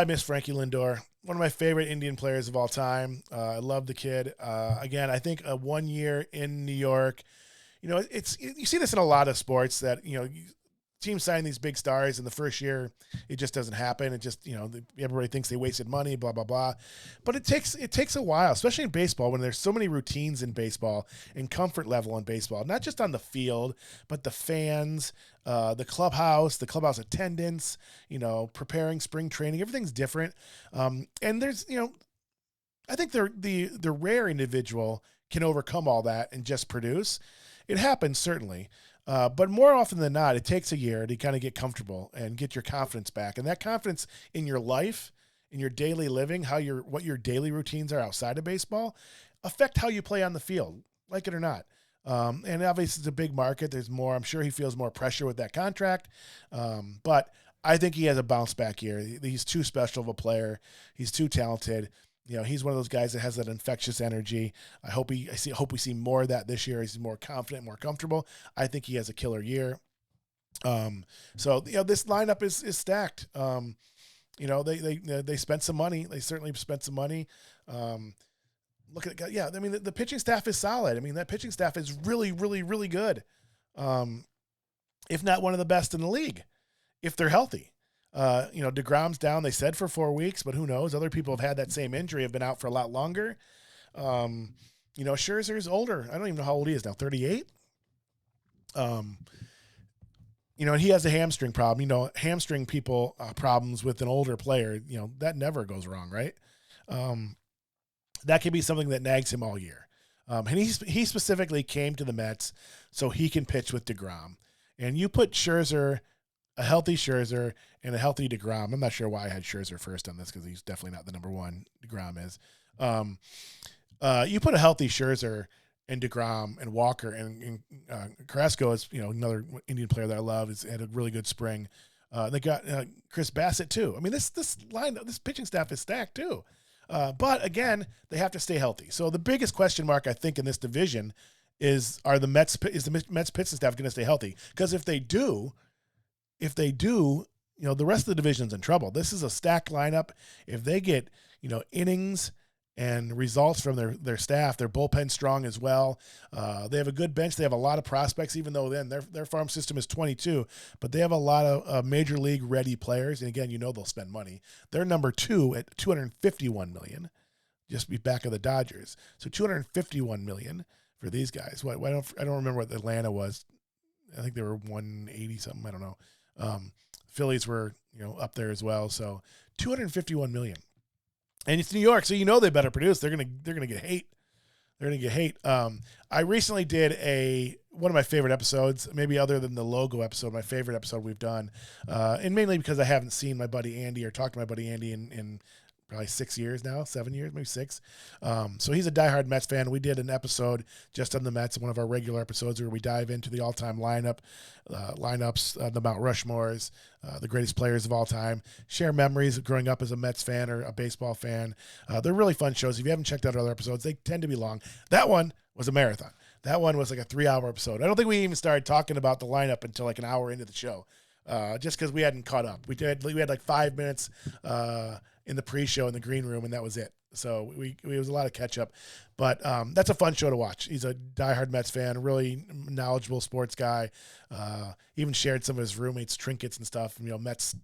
I miss Frankie Lindor, one of my favorite Indian players of all time. I love the kid. Again, I think a 1 year in New York. It's you see this in a lot of sports that teams sign these big stars in the first year, it just doesn't happen. It just everybody thinks they wasted money, blah blah blah. But it takes a while, especially in baseball when there's so many routines in baseball and comfort level in baseball, not just on the field, but the fans, the clubhouse attendance, preparing spring training, everything's different. And there's I think the rare individual can overcome all that and just produce. It happens, certainly. But more often than not, it takes a year to kind of get comfortable and get your confidence back. And that confidence in your life, in your daily living, what your daily routines are outside of baseball, affect how you play on the field, like it or not. And obviously it's a big market. There's more. I'm sure he feels more pressure with that contract. But I think he has a bounce back year. He's too special of a player. He's too talented. He's one of those guys that has that infectious energy. I hope we see more of that this year. He's more confident, more comfortable. I think he has a killer year. So this lineup is stacked. They spent some money. They certainly spent some money. Look at the pitching staff is solid. I mean, that pitching staff is really, really, really good. If not one of the best in the league, if they're healthy. DeGrom's down, they said, for 4 weeks, but who knows? Other people have had that same injury, have been out for a lot longer. Scherzer's older. I don't even know how old he is now, 38? And he has a hamstring problem. Hamstring people problems with an older player, that never goes wrong, right? That could be something that nags him all year. And he specifically came to the Mets so he can pitch with DeGrom. And you put a healthy Scherzer and a healthy DeGrom. I'm not sure why I had Scherzer first on this because he's definitely not the number one. DeGrom is. You put a healthy Scherzer and DeGrom and Walker and Carrasco is another Indian player that I love. Has had a really good spring. They got Chris Bassett too. I mean this pitching staff is stacked too. But again, they have to stay healthy. So the biggest question mark I think in this division is the Mets pitching staff going to stay healthy? Because if they do, the rest of the division's in trouble. This is a stacked lineup. If they get, innings and results from their staff, their bullpen strong as well. They have a good bench. They have a lot of prospects, even though then their farm system is 22, but they have a lot of major league ready players. And again, they'll spend money. They're number 2 at $251 million, just be back of the Dodgers. So $251 million for these guys. I don't remember what Atlanta was. I think they were 180 something. I don't know. Phillies were, up there as well. So $251 million. And it's New York, so they better produce. They're gonna get hate. They're gonna get hate. I recently did one of my favorite episodes, maybe other than the logo episode, my favorite episode we've done, and mainly because I haven't seen my buddy Andy or talked to my buddy Andy in probably 6 years now, 7 years, maybe 6. So he's a diehard Mets fan. We did an episode just on the Mets, one of our regular episodes where we dive into the all-time lineups, the Mount Rushmores, the greatest players of all time, share memories of growing up as a Mets fan or a baseball fan. They're really fun shows. If you haven't checked out other episodes, they tend to be long. That one was a marathon. That one was like a 3-hour episode. I don't think we even started talking about the lineup until like an hour into the show, just because we hadn't caught up. We had like 5 minutes in the pre-show in the green room, and that was it. So it was a lot of catch up, but that's a fun show to watch. He's a diehard Mets fan, really knowledgeable sports guy. Even shared some of his roommates' trinkets and stuff, Mets,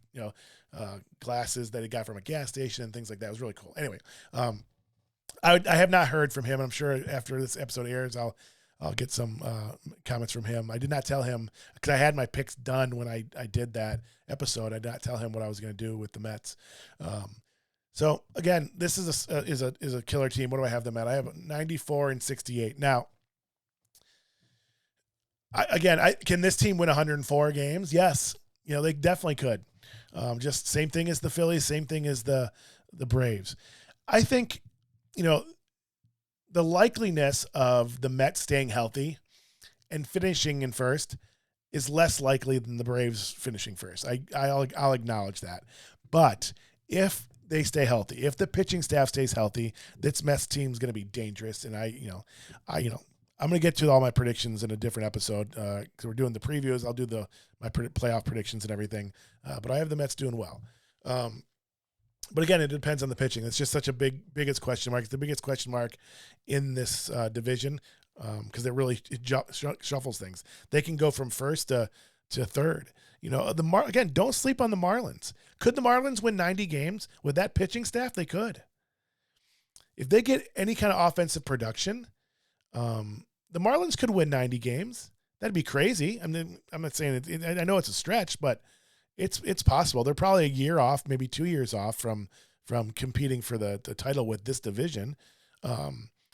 glasses that he got from a gas station and things like that. It was really cool. Anyway, I have not heard from him. And I'm sure after this episode airs, I'll get some comments from him. I did not tell him because I had my picks done when I did that episode. I did not tell him what I was going to do with the Mets. So again, this is a killer team. What do I have them at? I have 94 and 68. Now, can this team win 104 games? Yes. They definitely could. Just same thing as the Phillies, same thing as the Braves. I think, the likeliness of the Mets staying healthy and finishing in first is less likely than the Braves finishing first. I'll acknowledge that. But if they stay healthy, if the pitching staff stays healthy, this Mets team is going to be dangerous. And I'm going to get to all my predictions in a different episode because we're doing the previews. I'll do my playoff predictions and everything. But I have the Mets doing well. But again, it depends on the pitching. It's just such a biggest question mark. It's the biggest question mark in this division because it shuffles things. They can go from first to third. Again, don't sleep on the Marlins. Could the Marlins win 90 games with that pitching staff? They could. If they get any kind of offensive production, the Marlins could win 90 games. That'd be crazy. I mean, I'm not saying it. I know it's a stretch, but it's possible. They're probably a year off, maybe 2 years off from competing for the title with this division,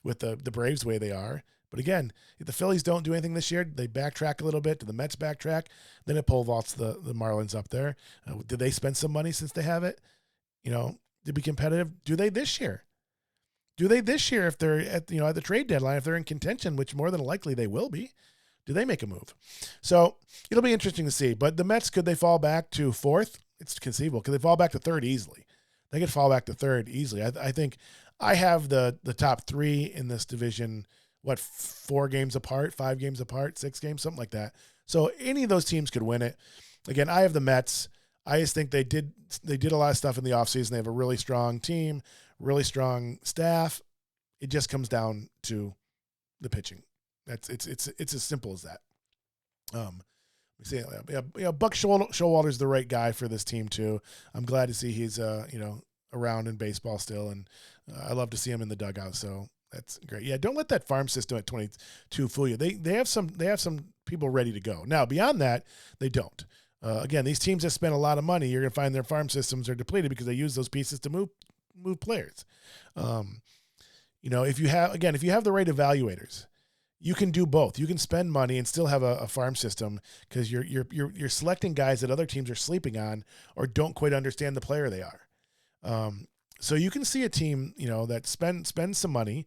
with the Braves the way they are. But again, if the Phillies don't do anything this year, they backtrack a little bit. Do the Mets backtrack? Then it pole vaults the Marlins up there. Did they spend some money since they have it? To be competitive? Do they this year? If they're at the trade deadline, if they're in contention, which more than likely they will be? Do they make a move? So it'll be interesting to see. But the Mets, could they fall back to fourth? It's conceivable. Could they fall back to third easily? They could fall back to third easily. I think I have the top three in this division, 4 games apart, 5 games apart, 6 games, something like that. So any of those teams could win it. Again, I have the Mets. I just think they did a lot of stuff in the offseason. They have a really strong team, really strong staff. It just comes down to the pitching. It's as simple as that. Buck Showalter's the right guy for this team too. I'm glad to see he's around in baseball still, and I love to see him in the dugout. So that's great. Yeah, don't let that farm system at 22 fool you. They have some people ready to go. Now beyond that, they don't. Again, these teams that spend a lot of money, you're going to find their farm systems are depleted because they use those pieces to move players. If you have the right evaluators, you can do both. You can spend money and still have a farm system because you're selecting guys that other teams are sleeping on or don't quite understand the player they are. So you can see a team that spends some money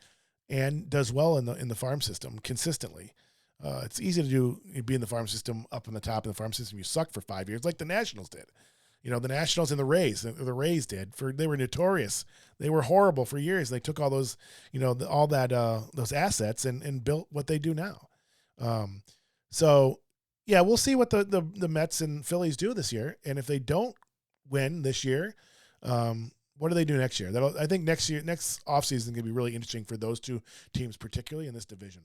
and does well in the farm system consistently. It's easy to be in the farm system up in the top of the farm system. You suck for 5 years, like the Nationals did. The Nationals and the Rays did. They were notorious. They were horrible for years. They took all those, those assets and built what they do now. So yeah, we'll see what the Mets and Phillies do this year. And if they don't win this year, what do they do next year? I think next offseason is going to be really interesting for those two teams, particularly in this division.